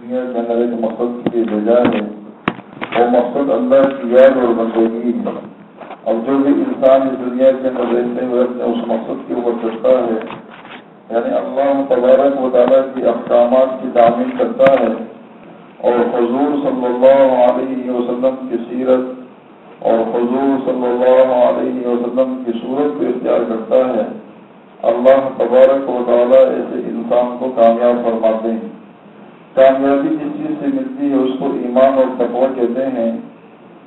دنیا کے اندر ایک مقصد کی وجہ ہے، وہ مقصد اللہ کی یاد اور بندگی ہے۔ اب جو بھی انسان اس دنیا کے اندر رہتے ہوئے اپنے اس مقصد کے اوپر چلتا ہے، یعنی اللہ تبارک و تعالیٰ کی احکامات کی تعمیل کرتا ہے اور حضور صلی اللہ علیہ وسلم کی سیرت اور حضور صلی اللہ علیہ وسلم کی صورت کو اختیار کرتا ہے، اللہ تبارک و تعالیٰ ایسے انسان کو کامیاب فرماتے ہیں۔ کامیابی جس چیز سے ملتی ہے اس کو ایمان اور تقوی کہتے ہیں۔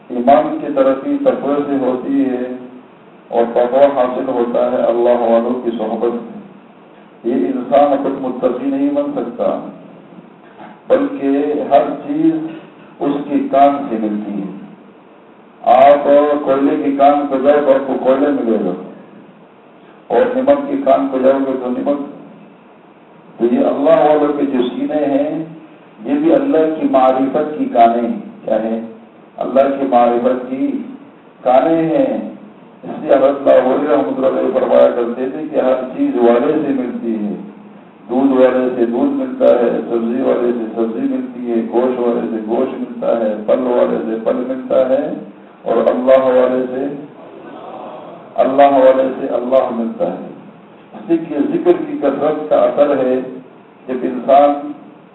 ایمان کی ترقی تقوی سے ہوتی ہے اور تقوی حاصل ہوتا ہے اللہ والوں کی صحبت سے۔ یہ انسان خود متقی نہیں بن سکتا، بلکہ ہر چیز اس کی کان سے ملتی ہے۔ آپ کوئلے کی کان پہ جاؤ تو آپ کو کوئلے ملے گا، اور نمک کی کان پہ جاؤ گے تو نمک۔ تو یہ اللہ والوں کے جو سینے ہیں، یہ بھی اللہ کی معرفت کی کانیں ہیں۔ کیا ہے؟ اللہ کی معرفت کی کانیں ہیں۔ اس لیے حضرت لاہوری رحمۃ اللہ علیہ فرمایا کرتے تھے کہ ہر چیز والے سے ملتی ہے۔ دودھ والے سے دودھ ملتا ہے، سبزی والے سے سبزی ملتی ہے، گوشت والے سے گوشت ملتا ہے، پھل والے سے پھل ملتا ہے، اور اللہ والے سے اللہ ملتا ہے۔ اس لیے کہ ذکر کی کثرت کا اثر ہے، جب انسان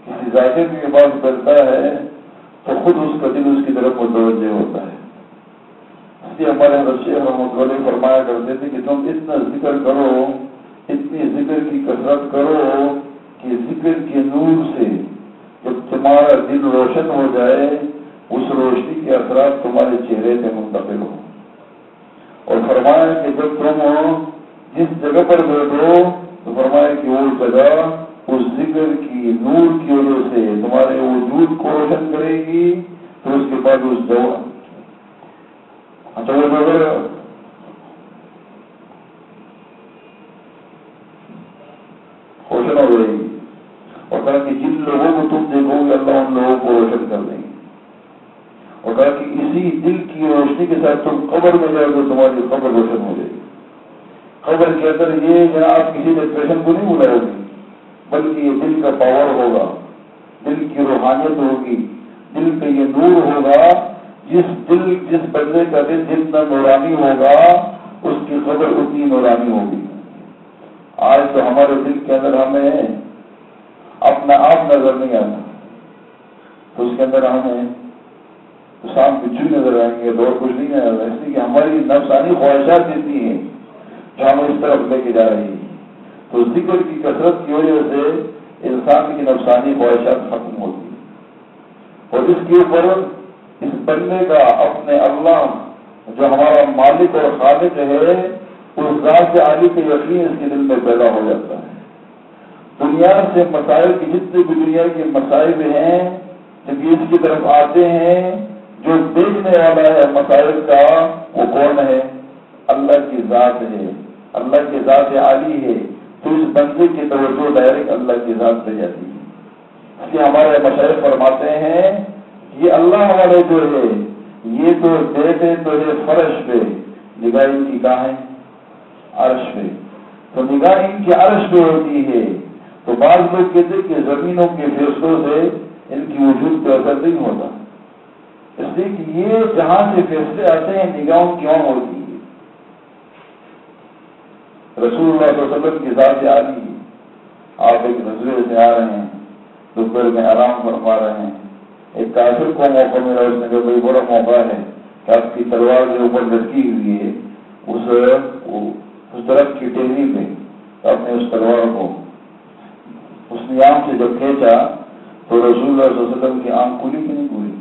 کسی ذائقے کے پاس کرتا ہے تو خود اس کا دل اس کی طرف متوجہ ہوتا ہے۔ اس لیے ہمارے حضرت شیخ رحمۃ اللہ علیہ فرمایا کرتے تھے کہ تم اتنا ذکر کرو، اتنی ذکر کی کثرت کرو کہ ذکر کے نور سے جب تمہارا دل روشن ہو جائے، اس روشنی کے اثرات تمہارے چہرے سے منتقل ہو۔ اور فرمایا کہ جب تم جس جگہ پر بیٹھو تو فرمایا کہ وہ جگہ اس ذکر کی نور کی وجہ سے تمہارے وجود کو روشن کرے گی، تو اس کے بعد اس جگہ روشن ہو جائے گی، اور کہا کہ جن لوگوں کو تم دیکھو گے اللہ ان لوگوں کو روشن کر دیں گے۔ اور کہا کہ اسی دل کی روشنی کے ساتھ تم قبر میں جاؤ تو تمہاری قبر روشن ہو جائے گی۔ قبر کے اندر یہ جہاں آپ کسی ڈپریشن کو نہیں بلائے گی، بلکہ یہ دل کا پاور ہوگا، دل کی روحانیت ہوگی، دل کا یہ نور ہوگا۔ جس بندے کا دل جتنا نورانی ہوگا اس کی قبر اتنی نورانی ہوگی۔ آج تو ہمارے دل کے اندر ہمیں اپنا آپ نظر نہیں آتا، تو اس کے اندر ہمیں شام کے چوہے نظر آئیں گے، اور کچھ نہیں نظر آئے گا، اس لیے کہ ہماری نفسانی خواہشات اتنی ہیں جو ہمیں اس طرف لے کے جا رہی ہے۔ تو ذکر کی کثرت کی وجہ سے انسان کی نفسانی خواہشات ختم ہوتی ہیں، اور اس کے اوپر اس بندے کا اپنے اللہ جو ہمارا مالک اور خالق ہے، اس ذات عالی کے یقین اس کے دل میں پیدا ہو جاتا ہے۔ دنیا سے مسائل کی جتنے بھی دنیا کے مسائل ہیں، جب یہ اس کی طرف آتے ہیں، جو دیکھنے والا ہے مسائل کا وہ کون ہے؟ اللہ کی ذات ہے، اللہ کی ذات عالی ہے۔ تو اس بندے کی توجہ ڈائریکٹ اللہ کی ذات پہ جاتی ہے۔ اس لیے ہمارے مشائخ فرماتے ہیں یہ اللہ والے جو ہے یہ تو بیٹھے تو ہے فرش پہ، نگاہ ان کی کہاں ہے؟ عرش پہ۔ تو نگاہ ان کی عرش پہ ہوتی ہے، تو بعض لوگ کہتے ہیں کہ زمینوں کے فیصلوں سے ان کی وجود پہ اثر نہیں ہوتا، اس لیے کہ یہ جہاں سے فیصلے آتے ہیں نگاہوں کی وہاں ہوتی ہے۔ رسول اللہ صلی اللہ علیہ وسلم کی ذات عالی، آپ ایک غزوے سے آ رہے ہیں، دوپہر میں آرام فرما رہے ہیں، ایک کافر کو موقع ملا، اس نے کہا بڑی بڑا موقع ہے کہ آپ کی تلوار کے اوپر لٹکی ہوئی ہے اس درخت کی ٹہنی پہ، تو آپ نے اس تلوار کو اس نیام سے جب کھینچا تو رسول اللہ صلی اللہ علیہ وسلم کی آنکھ کھلی کہ نہیں کھلی؟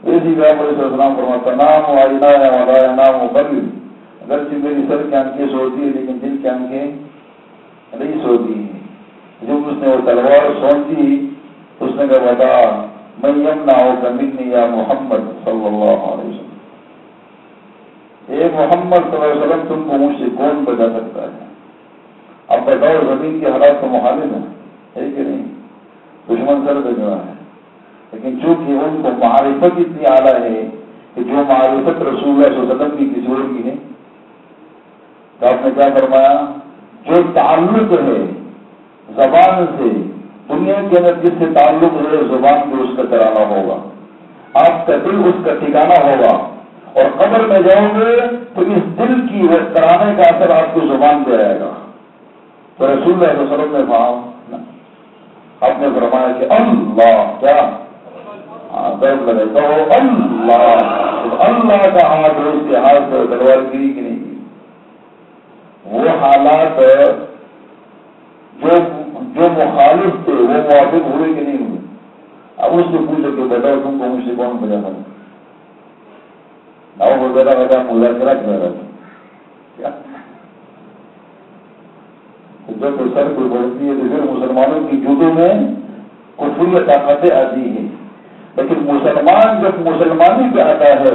ایسی آپ علیہ السلام فرماتا نام و آئینہ یا ولا نام و قلب، اگرچہ میری سر کی آنکھیں سوتی ہے لیکن دل کی آنکھیں نہیں سوتی ہیں۔ جب اس نے وہ تلوار سونچی اس نے کہا بتا من یمنعک منی یا محمد صلی اللہ علیہ وسلم، اے محمد صلی اللہ علیہ وسلم تم کو مجھ سے کون بچا سکتا ہے؟ اب بتاؤ زمین کے حالات تو مخالف ہے کہ نہیں؟ دشمن سر پہ جو ہے، لیکن چونکہ ان کو معرفت اتنی اعلیٰ ہے کہ جو معرفت رسول اللہ صلی اللہ علیہ وسلم کی کسی اور کی ہے، تو آپ نے کیا فرمایا؟ جو تعلق ہے زبان سے، جو دنیا کے اندر جس سے تعلق ہے زبان بھی اس کا ترانہ ہوگا، آپ کا دل اس کا ٹھکانہ ہوگا، اور قبر میں جاؤ گے تو اس دل کی وہ ترانے کا اثر آپ کو زبان پہ آئے گا۔ تو رسول اللہ صلی اللہ علیہ وسلم نے آپ نے فرمایا کہ اللہ کیا درد لگے تو اللہ کا ہاتھ اس کے ہاتھ سے تلوار گری کی نہیں کی۔ وہ حالات جو مخالف تھے وہ موافق ہوئے کہ نہیں ہوئے؟ اب اس سے پوچھو کہ بتاؤ تم کو مجھ سے کون بجا تھا؟ وہ بیٹا مذاکرہ کر رہا تھا جب سر کوئی بڑھتی ہے تو پھر مسلمانوں کی جوتوں میں کفری طاقتیں آتی ہیں، لیکن مسلمان جب مسلمانی پہ آتا ہے،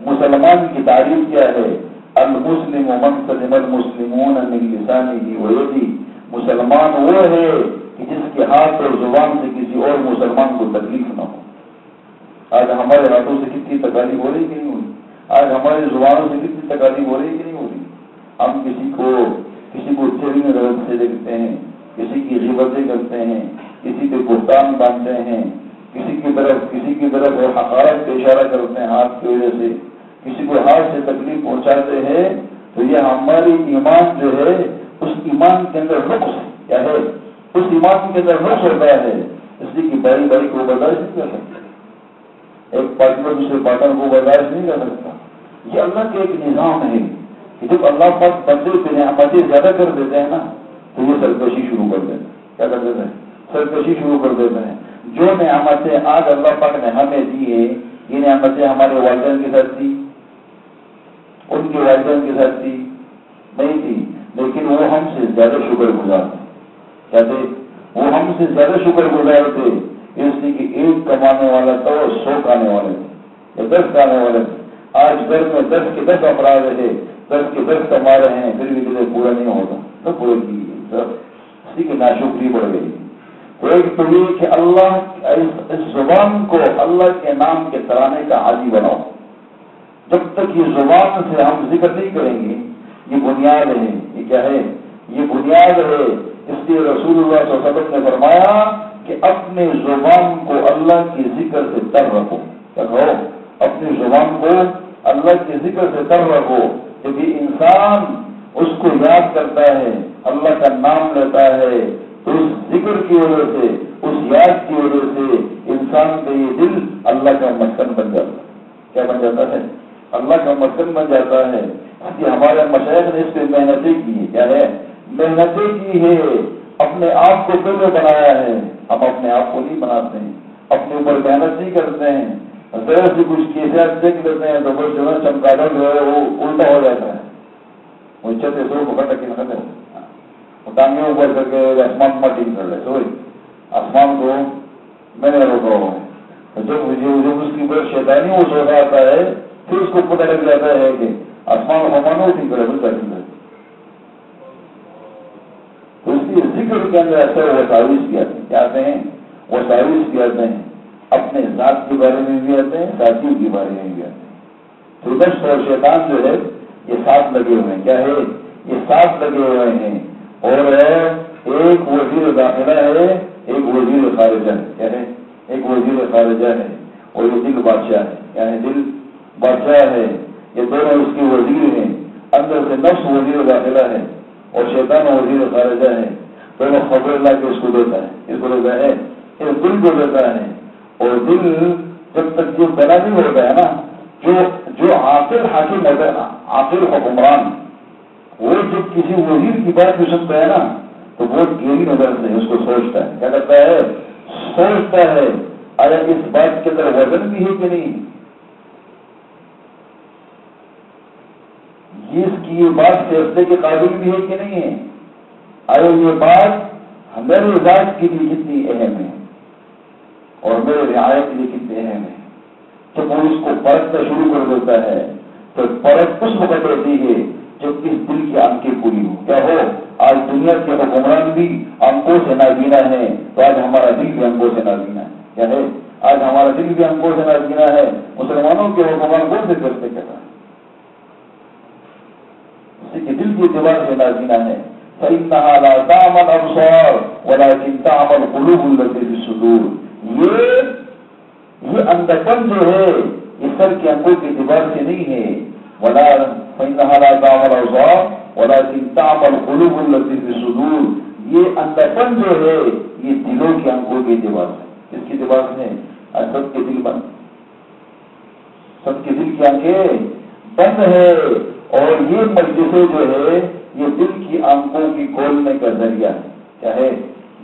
مسلمان کی تعریف کیا ہے؟ المسلم من سلم المسلمون من لسانه ويده، مسلمان وہ ہے کہ جس کے ہاتھ اور زبان سے کسی اور مسلمان کو تکلیف نہ ہو۔ آج ہمارے ہاتھوں سے کتنی تکالیف ہو رہی کہ نہیں ہوئی؟ آج ہماری زبانوں سے کتنی تکالیف ہو رہی کہ نہیں ہو رہی؟ ہم کسی کو چوری میں غلط سے دیکھتے ہیں، کسی کی غیبتیں کرتے ہیں، کسی پہ بہتان باندھتے ہیں، کسی کی طرف حقارت کا اشارہ کرتے ہیں ہاتھ کی وجہ سے، کسی کو ہاتھ سے تکلیف پہنچاتے ہیں۔ تو یہ ہماری ایمان جو ہے اس ایمان کے اندر نقص کیا ہے؟ اس ایمان کے اندر نقص ہوتا ہے، اس لیے کہ باری باری کو برداشت نہیں کر سکتا، ایک پارٹنر دوسرے پارٹنر کو برداشت نہیں کر سکتا۔ یہ اللہ کا ایک نظام ہے کہ جب اللہ پاک بندے پہ نعمتیں زیادہ کر دیتے ہیں نا تو یہ سرکشی شروع کر دیتے ہیں۔ کیا کر دیتے ہیں؟ سرکشی شروع کر دیتے ہیں۔ جو نعمتیں آج اللہ پاک نے ہمیں دی ہے، یہ نعمتیں ہمارے والدین کے ساتھ تھی، ان کے والدین کے ساتھ تھی نہیں تھی، لیکن وہ ہم سے زیادہ شکر گزار تھے۔ کیا تھے؟ وہ ہم سے زیادہ شکر گزار تھے، اس لیے کہ ایک کمانے والا تو 100 کھانے والے تھے یا 10 کھانے والے تھے۔ آج گھر میں 10 کے 10 افراد رہے، 10 کے 10 کما رہے ہیں، پھر بھی کسی پورا نہیں ہوتا تو پورے کی سب اسی کی ناشکری بڑھ گئی۔ تو ایک تو یہ کہ اللہ اس زبان کو اللہ کے نام کے ترانے کا عادی بناؤ۔ جب تک یہ زبان سے ہم ذکر نہیں کریں گے، یہ بنیاد ہے، یہ کیا ہے؟ یہ بنیاد ہے۔ اس لیے رسول اللہ صلی اللہ علیہ وسلم نے فرمایا کہ اپنے زبان کو اللہ کے ذکر سے تر رکھو۔ کیا کہو؟ اپنی زبان کو اللہ کے ذکر سے تر رکھو۔ جب یہ انسان اس کو یاد کرتا ہے، اللہ کا نام لیتا ہے، تو اس ذکر کی وجہ سے، اس یاد کی وجہ سے انسان کا یہ دل اللہ کا مسکن بن جاتا ہے۔ کیا بن جاتا ہے؟ اللہ کا مسکن بن جاتا ہے۔ کہ ہمارے مشائخ نے اس پہ محنتیں کی ہے۔ کیا ہے؟ محنتیں کی ہے، اپنے آپ کو پہلے بنایا ہے۔ ہم اپنے آپ کو نہیں بناتے ہیں، اپنے اوپر محنت نہیں کرتے ہیں، ذرا سے کچھ کیفیت دیکھ لیتے ہیں تو بس جو ہے چمکادہ جو ہے وہ الٹا ہو جاتا ہے، وہ چھتے سو کو کٹا کے نہ ٹانگیں اوپر کر کے آسمان مٹی کر رہے سوئی آسمان کو میں نے روکا ہوا ہے۔ جب اس کی بڑی شیطانی وہ سو آتا ہے پھر اس کو پتہ لگ جاتا ہے کہ آسمان ہمانو ٹھیک کرے بس ٹھیک ہے۔ تو اس لیے ذکر کے اندر ایسے وساوس بھی آتے ہیں، کیا آتے ہیں؟ وساوس بھی آتے ہیں، اپنے ذات کے بارے میں بھی آتے ہیں، ساتھیوں کے بارے میں بھی آتے ہیں۔ تو نفس اور شیطان جو ہے یہ ساتھ لگے ہوئے ہیں۔ کیا ہے؟ یہ ساتھ لگے ہوئے ہیں، اور ایک وزیر داخلہ ہے، ایک وزیر خارجہ ہے۔ کیا ہے؟ ایک وزیر خارجہ ہے اور یہ دل بادشاہ ہے۔ کیا ہے؟ دل بادشاہ ہے، یہ دونوں اس کے وزیر ہیں۔ اندر سے نفس وزیر داخلہ ہے اور شیطان وزیر خارجہ ہے، دونوں خبر اللہ کے اس کو دیتا ہے، اس کو دیتا ہے، اس دل کو دیتا ہے۔ اور دل جب تک جو بنا نہیں ہوتا ہے نا، جو عاقل حاکم ہوتا ہے نا، عاقل حکمران، وہ جب کسی وزیر کی بات بھی سنتا ہے نا تو بہت گہری نظر سے اس کو سوچتا ہے۔ کیا کرتا ہے؟ سوچتا ہے آیا اس بات کے اندر وزن بھی ہے کہ نہیں، اس کی یہ بات فیصلے کے قابل بھی ہے کہ نہیں ہے، آیا یہ بات میرے ذات کے لیے کتنی اہم ہے اور میرے رعایت کے لیے کتنے اہم ہے۔ جب وہ اس کو پرکھنا شروع کر دیتا ہے تو پرکھ اس وقت رہتی ہے جب اس دل کی آنکھیں پوری ہو۔ کیا ہو؟ آج دنیا کے حکمران بھی آنکھوں سے نابینا ہے تو آج ہمارا دل بھی آنکھوں سے نابینا ہے۔ کیا ہے؟ آج ہمارا دل بھی آنکھوں سے نابینا ہے۔ مسلمانوں کے حکمران کون سے کرتے کیا ہے؟ اسی کے دل کے اعتبار سے نابینا ہے۔ فإنها لا تعمى الأبصار ولكن تعمى القلوب التي في الصدور، یہ اندھپن جو ہے یہ سر کی آنکھوں کے اعتبار سے نہیں ہے، ولا فإنها لا تعمى الأبصار ولكن تعمى القلوب التي في الصدور، یہ اندھپن جو ہے یہ دلوں کی آنکھوں کے اعتبار سے، کس کے اعتبار سے؟ سب کے دل بند، سب کے دل کی آنکھیں بند ہے، اور یہ مجلسیں جو ہے یہ دل کی آنکھوں کی کھولنے کا ذریعہ ہے۔ کیا ہے؟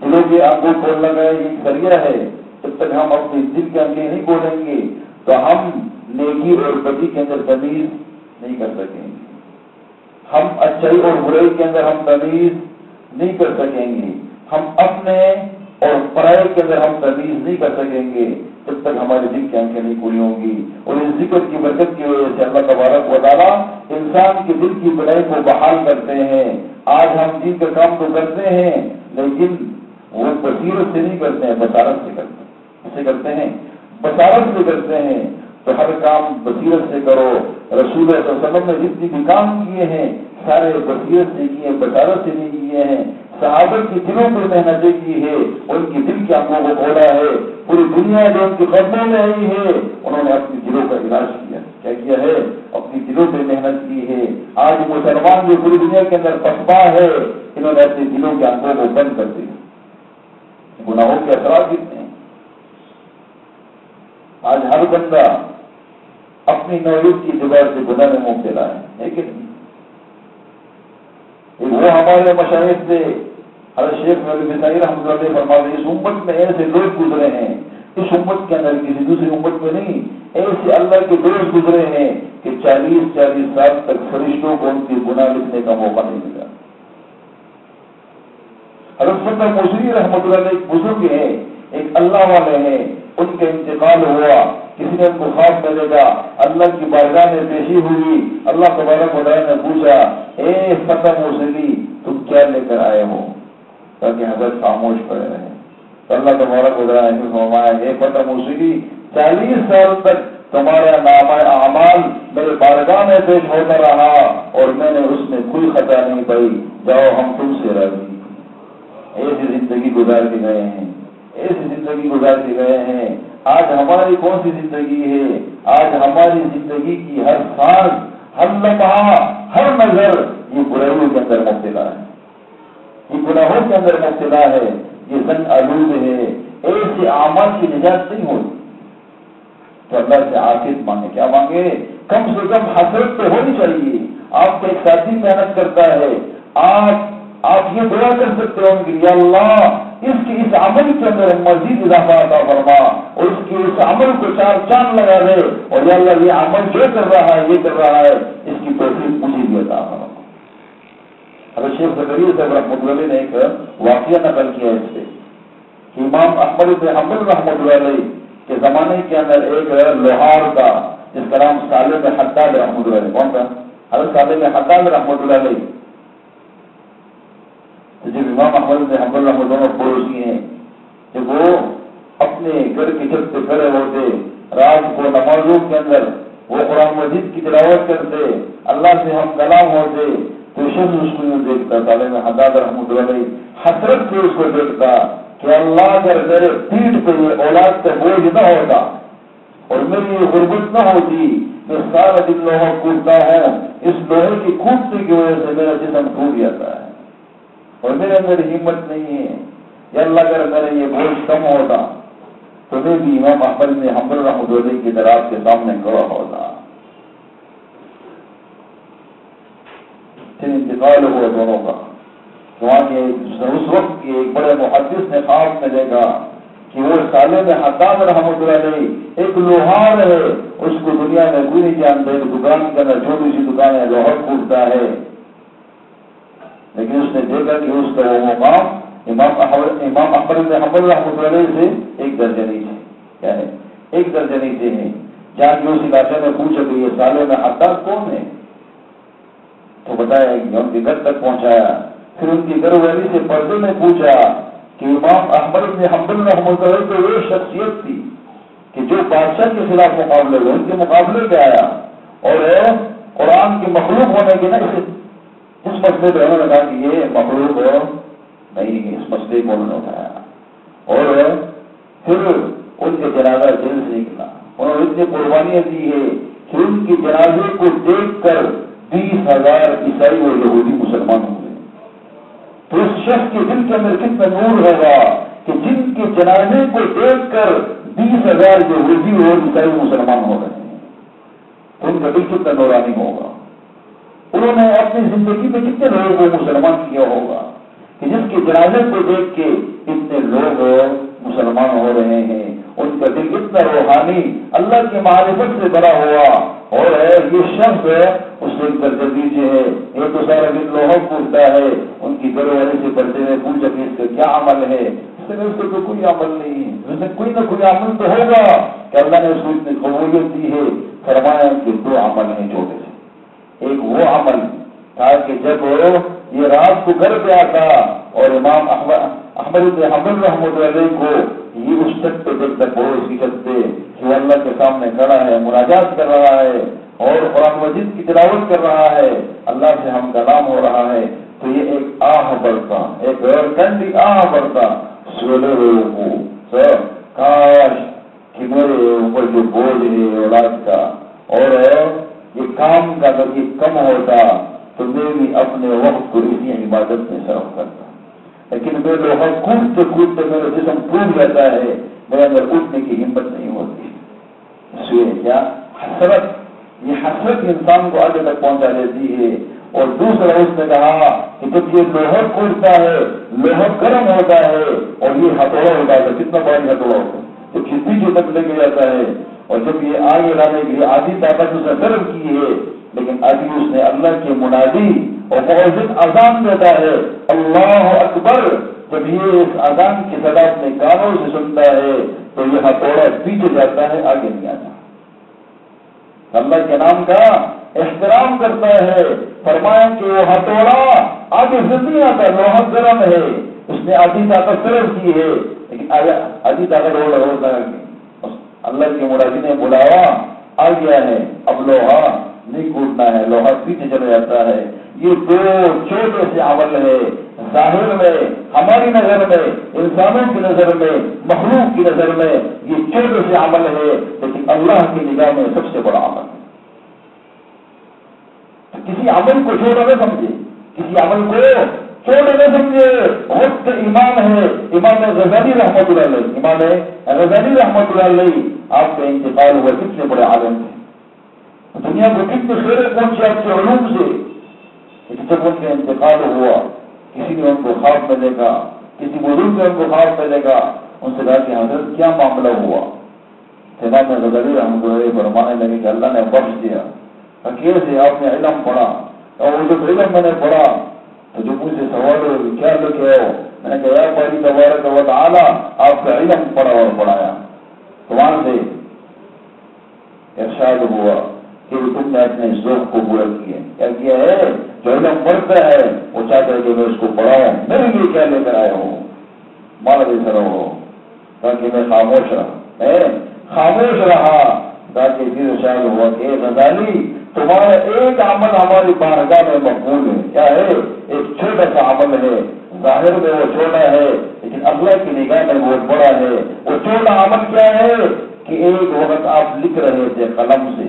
دلوں کی آنکھوں کھولنے کا یہ ذریعہ ہے۔ جب تک ہم اپنی دل کی آنکھیں نہیں کھولیں گے تو ہم نیکی اور بدی کے اندر تمیز نہیں کر سکیں گے، ہم اچھائی اور برائی کے اندر ہم تمیز نہیں کر سکیں گے، ہم اپنے اور پرائے کے اندر ہم تمیز نہیں کر سکیں گے جب تک ہمارے دل کی آنکھیں نہیں کھلی ہوں گی۔ اور اس ذکر کی برکت کی وجہ سے اللہ تبارک و تعالیٰ انسان کے دل کی بڑائی کو بحال کرتے ہیں۔ آج ہم دین کا کام تو کرتے ہیں لیکن وہ بصیرت سے نہیں کرتے ہیں، بصارت سے کرتے ہیں۔ اسے کرتے ہیں بصارت سے کرتے ہیں، تو ہر کام بصیرت سے کرو۔ رسول اللہ صلی اللہ علیہ وسلم نے جتنی بھی کام کیے ہیں سارے بصیرت سے کیے ہیں، بصارت سے نہیں کیے ہیں۔ صحابہ کی دلوں پر محنتیں کی ہے، ان کی دل کی آنکھوں کو کھولا ہے۔ پوری دنیا جو ان کے قدموں میں آئی ہے انہوں نے اپنی دلوں کا علاج کیا۔ کیا کیا ہے؟ اپنی دلوں پہ محنت کی ہے۔ آج مسلمان جو پوری دنیا کے اندر پسپا ہے، انہوں نے اپنی دلوں کی آنکھوں کو بند کر دیا۔ گناہوں کے اثرات کتنے ہیں؟ آج ہر بندہ اپنی نوعیت کی اعتبار سے گناہ میں مبتلا ہے کہ نہیں؟ وہ ہمارے مشاہد سے حضرت شیخ مولوی بسائی رحمۃ اللہ علیہ فرماتے ہیں، اس امت میں ایسے لوگ گزرے ہیں، اس امت کے اندر کسی دوسری امت میں نہیں، ایسے اللہ کے دوست گزرے ہیں کہ 40 سال تک فرشتوں کو ان کی گناہ لکھنے کا موقع نہیں ملا۔ حضرت فتح موسوی رحمۃ اللہ علیہ ایک بزرگ ہیں، ایک اللہ والے ہیں، ان کا انتقال ہوا، کسی نے ان کو خواب میں دیکھا، اللہ کی بارگاہ میں پیشی ہوئی، اللہ تبارک و تعالیٰ نے پوچھا، اے فتح موسوی تم کیا لے کر آئے ہو؟ تاکہ حضرت خاموش پڑے رہے۔ تو اللہ تبارک و تعالیٰ نے فرمایا، اے فتح موسوی 40 سال تک تمہارا نامہ اعمال میرے بارگاہ میں پیش ہوتا رہا اور میں نے اس میں کوئی خطا نہیں پائی، جاؤ ہم تم سے راضی۔ ایسی زندگی گزار کے گئے ہیں، ایسی زندگی گزار کے گئے ہیں۔ آج ہماری کون سی زندگی ہے؟ آج ہماری زندگی کی ہر سانس، ہر لمحہ، ہر نظر یہ برائیوں کے اندر مبتلا ہے، یہ گناہوں کے اندر مبتلا ہے، یہ زنگ آلود ہے۔ ایسے اعمال کی نجات نہیں ہوتی تو اللہ سے عافیت مانگے۔ کیا مانگے؟ کم سے کم حسرت تو ہونی چاہیے۔ آپ کا ایک ساتھی محنت کرتا ہے، آپ یہ دعا کر سکتے ہو کہ یا اللہ اس عمل کے اندر مزید اضافہ عطا فرما، اور اس کے اس عمل کو 4 چاند لگا دے، اور یا اللہ یہ عمل جو کر رہا ہے یہ کر رہا ہے اس کی توفیق مجھے بھی عطا فرما۔ حضرت شیخ زکریا صاحب رحمۃ اللہ علیہ نے ایک واقعہ نقل کیا ہے اس سے کہ امام احمد بن حنبل رحمۃ اللہ علیہ کے زمانے کے اندر ایک لوہار کا جس کا نام صالح بن حداد رحمۃ اللہ علیہ، کون تھا؟ حضرت صالح بن حداد رحمۃ اللہ علیہ، جب امام احمد بن حنبل رحمۃ اللہ پڑوسی ہیں، جب وہ اپنے گھر کی چھت پہ کھڑے ہوتے، رات کو نمازوں کے اندر وہ قرآن مجید کی تلاوت کرتے، اللہ سے ہم کلام ہوتے، تو شخص اس کو یوں دیکھتا، صالح بن حداد رحمۃ اللہ علیہ حسرت سے اس کو دیکھتا کہ اللہ اگر میرے پیٹھ پہ یہ اولاد کا بوجھ نہ ہوتا اور میری یہ غربت نہ ہوتی، میں سارا دن لوہا کودتا ہوں، اس لوہے کی کودنے کی وجہ سے میرا جسم ٹوٹ جاتا ہے اور میرے اندر ہمت نہیں ہے، یا اللہ اگر میرا یہ بوجھ کم ہوتا تو میں بھی امام احمد بن حنبل رحمۃ اللہ علیہ کی طرح آپ کے سامنے کھڑا ہوتا۔ پھر انتقال ہوا دونوں کا، اس وقت کے ایک بڑے محدث نے خواب میں دیکھا کہ وہ صالح بن حداد رحمۃ اللہ علیہ ایک لوہار ہے، اس کو دنیا میں کوئی نہیں جانتا، ایک دکان کے اندر چھوٹی سی دکان ہے، لوہا کودتا ہے، لیکن اس نے دیکھا کہ اس کا وہ مقام امام احمد بن حنبل رحمۃ اللہ علیہ سے ایک درجہ نیچے، کیا ہے؟ ایک درجہ نیچے ہے۔ جا کے اس علاقے میں پوچھا کہ یہ صالح بن حداد کون ہے، تو بتایا کہ ان کے گھر تک پہنچایا، پھر ان کی گھر والی سے پردے میں پوچھا کہ امام احمد بن حنبل رحمۃ اللہ تو وہ شخصیت تھی کہ جو بادشاہ کے خلاف مقابلے ہوئے، ان کے مقابلے پہ آیا اور قرآن کی مخلوق ہونے کے نا اس مسئلے پہ انہوں نے کہا کہ یہ مخلوق نہیں، اس مسئلے کو انہوں نے اٹھایا اور پھر ان کے جنازہ جیل سے نکلا. انہوں نے اتنی قربانیاں دی ہے کہ ان کے جنازے کو دیکھ کر 20,000 عیسائی اور یہودی مسلمان ہوئے. تو اس شخص کے دل کے اندر کتنا نور ہوگا کہ جن کے جنازے کو دیکھ کر 20,000 یہودی اور عیسائی مسلمان ہو رہے ہیں، تو ان کا دل کتنا نورانی ہوگا. انہوں نے اپنی زندگی میں کتنے لوگوں کو مسلمان کیا ہوگا کہ جس کے جنازے کو دیکھ کے اتنے لوگ مسلمان ہو رہے ہیں. ان کا دل اتنا روحانی اللہ کی معرفت سے بھرا ہوا. اور یہ شخص اس دن پر جدید ہے، یہ تو سارا دن لوہا پوچھتا ہے. ان کی گھر والے سے بڑھتے ہوئے پوچھا کہ اس کا کیا عمل ہے. اس سے تو کوئی عمل نہیں ہے، اس میں کوئی نہ کوئی عمل تو ہوگا کہ اللہ نے اس کو اتنی قبولیت دی ہے. فرمایا کہ 2 عمل ہیں چھوٹے سے. ایک وہ عمل تھا کہ جب یہ رات کو گھر پہ آتا اور امام احمد بن حنبل رحمۃ اللہ علیہ کو یہ اس چھت پہ جب تک پڑوس کی چھت پہ کہ وہ اللہ کے سامنے کھڑا ہے، مناجات کر رہا ہے اور قرآن مجید کی تلاوت کر رہا ہے، اللہ سے ہم کلام ہو رہا ہے، تو یہ ایک آہ بڑھتا، ایک ٹھنڈی آہ بڑھتا سولے ہوئے کو کاش کہ میرے اوپر جو بوجھ ہے اولاد کا اور یہ کام کا اگر یہ کم ہوتا تو میں بھی اپنے وقت کو اسی عبادت میں صرف کرتا. لیکن میں لوہا کودتے کودتے میرا جسم ٹوٹ جاتا ہے، میرے اندر اٹھنے کی ہمت نہیں ہوتی. اس لیے کیا حسرت، یہ حسرت انسان کو آگے تک پہنچا دیتی ہے. اور دوسرا اس نے کہا کہ جب یہ لوہا کودتا ہے، لوہا گرم ہوتا ہے اور یہ ہتھوڑا ہوتا ہے، کتنا بڑا ہتھوڑا ہوتا ہے تو کتنی جو تک لے کے جاتا ہے. اور جب یہ آگے لانے کے لیے آدھی طاقت اس نے صرف کی ہے، لیکن ابھی اس نے اللہ کی منادی اور مؤذن اذان دیتا ہے اللہ اکبر. جب یہ اس اذان کی صدا اپنے کانوں سے سنتا ہے تو یہ ہتھوڑا پیچھے جاتا ہے، آگے نہیں آتا. اللہ کے نام کا احترام کرتا ہے. فرمایا کہ وہ ہتھوڑا آگے سے نہیں آتا، لوہا گرم ہے، اس نے آدھی طاقت صرف کی ہے، لیکن آدھی طاقت ہوتا ہے. اللہ کے مرادی نے بلاوا آ گیا ہے، اب لوہا نہیں کودنا ہے، لوہا پیچھے چلا جاتا ہے. یہ 2 چھوٹے سے عمل ہے، ظاہر میں ہماری نظر میں، انسانوں کی نظر میں، مخلوق کی نظر میں یہ چھوٹے سے عمل ہے، لیکن اللہ کی نگاہ میں سب سے بڑا عمل ہے. کسی عمل کو چھوٹا نہ سمجھے، کسی عمل کو چھوٹے نہ سمجھے. وقت امام ہے، امام غزالی رحمۃ اللہ علیہ، امام غزالی رحمۃ اللہ علیہ، آپ کا انتقال ہوا، کتنے بڑے عالم تھے، دنیا کو کتنے خیرے پہنچے آپ کے علوم سے. جب ان کا انتقال ہوا کسی نے ان کو خواب میں دیکھا، کسی بزرگ نے ان کو خواب میں دیکھا، ان سے کہا کہ حضرت کیا معاملہ ہوا. امام غزالی رحمۃ اللہ علیہ فرمانے لگے کہ اللہ نے بخش دیا، کیسے آپ نے علم پڑھا. اور وہ جب علم میں نے پڑھا تو جو مجھ سے سوال ہو کیا لے کے آؤ، میں نے کہا باری تبارک و تعالی آپ کا علم پڑھا اور پڑھایا. تو وہاں سے ارشاد ہوا کہ تم نے اپنے ذوق کو پورا کیا. کیا کیا ہے؟ جو علم پڑھتا ہے وہ چاہتا ہے کہ میں اس کو پڑھاؤں، میرے لیے کیا لے کر آیا ہوں، مال دے کر ہو، تاکہ میں خاموش رہا. میں خاموش رہا تاکہ پھر ارشاد ہوا کہ غزالی تمہارا ایک عمل ہماری بارگاہ میں مقبول ہے. کیا ہے؟ ایک چھوٹا سا عمل ہے، ظاہر میں وہ چھوٹا ہے لیکن اللہ کی نگاہ میں وہ بڑا ہے. وہ چھوٹا عمل کیا ہے کہ ایک وقت آپ لکھ رہے تھے قلم سے،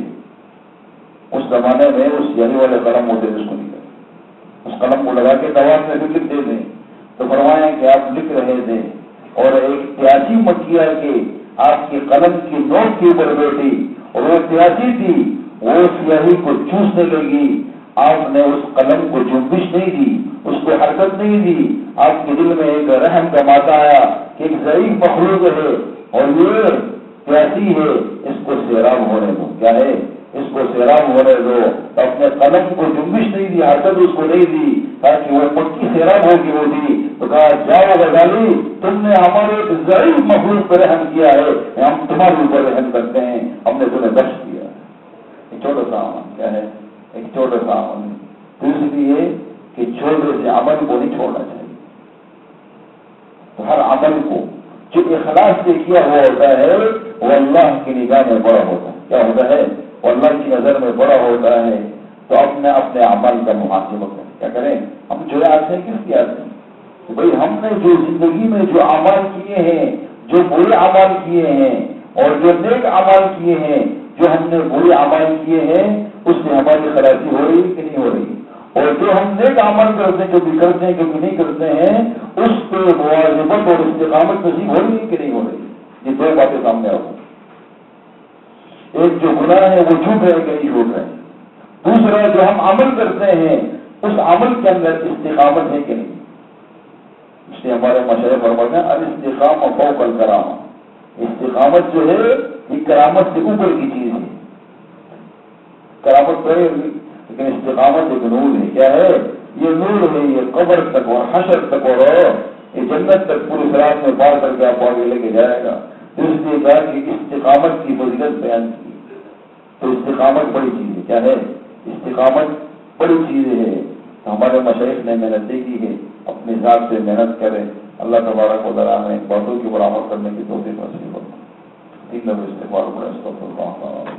اس زمانے میں اس یعنی والے قلم ہوتے تھے، اس کو لکھ، اس قلم کو لگا کے دوات میں بھی لکھتے تھے. تو فرمایا کہ آپ لکھ رہے تھے اور ایک پیاسی مکھیا کے آپ کی قلم کی نوک کے اوپر بیٹھی اور وہ پیاسی تھی، وہ سیاہی کو چوسنے لگی. آپ نے اس قلم کو جنبش نہیں دی، اس کو حرکت نہیں دی. آپ کے دل میں ایک رحم کا ماتا آیا کہ ایک ضعیف مخلوق ہے اور یہ پیاسی ہے، اس کو سیراب ہونے دو. کیا ہے؟ اس کو سیراب ہونے دو. تو اپنے قلم کو جنبش نہیں دی، حرکت اس کو نہیں دی تاکہ وہ پکی سیراب ہو کے وہ دی. تو کہا جاؤ غزالی، تم نے ہمارے ایک ضعیف مخلوق پر رحم کیا ہے، ہم تمہارے اوپر رحم کرتے ہیں، ہم نے تمہیں بخش دیا. ایک چھوٹا سا عمل کیا ہے؟ ایک چھوٹا سا عمل. دوسری یہ کہ چھوٹے سے عمل کو نہیں چھوڑنا چاہیے. تو ہر عمل کو جو اخلاص سے کیا ہوا ہوتا ہے وہ اللہ کی نگاہ میں بڑا ہوتا ہے. کیا ہوتا ہے؟ وہ اللہ کی نظر میں بڑا ہوتا ہے. تو اپنے عمل کا محاسبہ کریں. کیا کریں؟ ہم جو آتے ہیں کس کی آتے ہیں؟ کہ بھئی ہم نے جو زندگی میں جو اعمال کیے ہیں، جو برے اعمال کیے ہیں اور جو نیک اعمال کیے ہیں، جو ہم نے برے اعمال کیے ہیں اس سے ہماری خلاصی ہو رہی کہ نہیں ہو رہی، اور جو ہم نیک عمل کرتے ہیں، کبھی کرتے ہیں کبھی نہیں کرتے ہیں، اس پہ مواظبت اور استقامت نصیب ہو رہی کہ نہیں ہو رہی۔ یہ دو باتیں سامنے آؤ۔ ایک جو گناہ ہے وہ چھوٹ رہے کہ نہیں چھوٹ رہے، دوسرا جو ہم عمل کرتے ہیں اس عمل کے اندر استقامت ہے کہ نہیں۔ اس لیے ہمارے مشاہیر فرماتے ہیں الاستقامۃ فوق الکرامہ، استقامت جو ہے یہ کرامت سے اوپر کی چیز ہے۔ کرامت رہے لیکن استقامت ایک نور ہے۔ کیا ہے یہ؟ نور ہے، یہ قبر تک اور حشر تک اور یہ جنت تک پوری صراط میں پار کر کے آپ آگے لے کے جائے گا۔ اس لیے کہا کہ استقامت کی فضیلت بیان کی، تو استقامت بڑی چیز ہے۔ کیا ہے؟ استقامت بڑی چیز ہے۔ ہمارے مشائخ نے محنت کی ہے، اپنے ذات سے محنت کریں، اللہ تبارک و تعالیٰ نے باتوں کی برآمد کرنے کی توفیق نصیب فرمائے۔ استغفار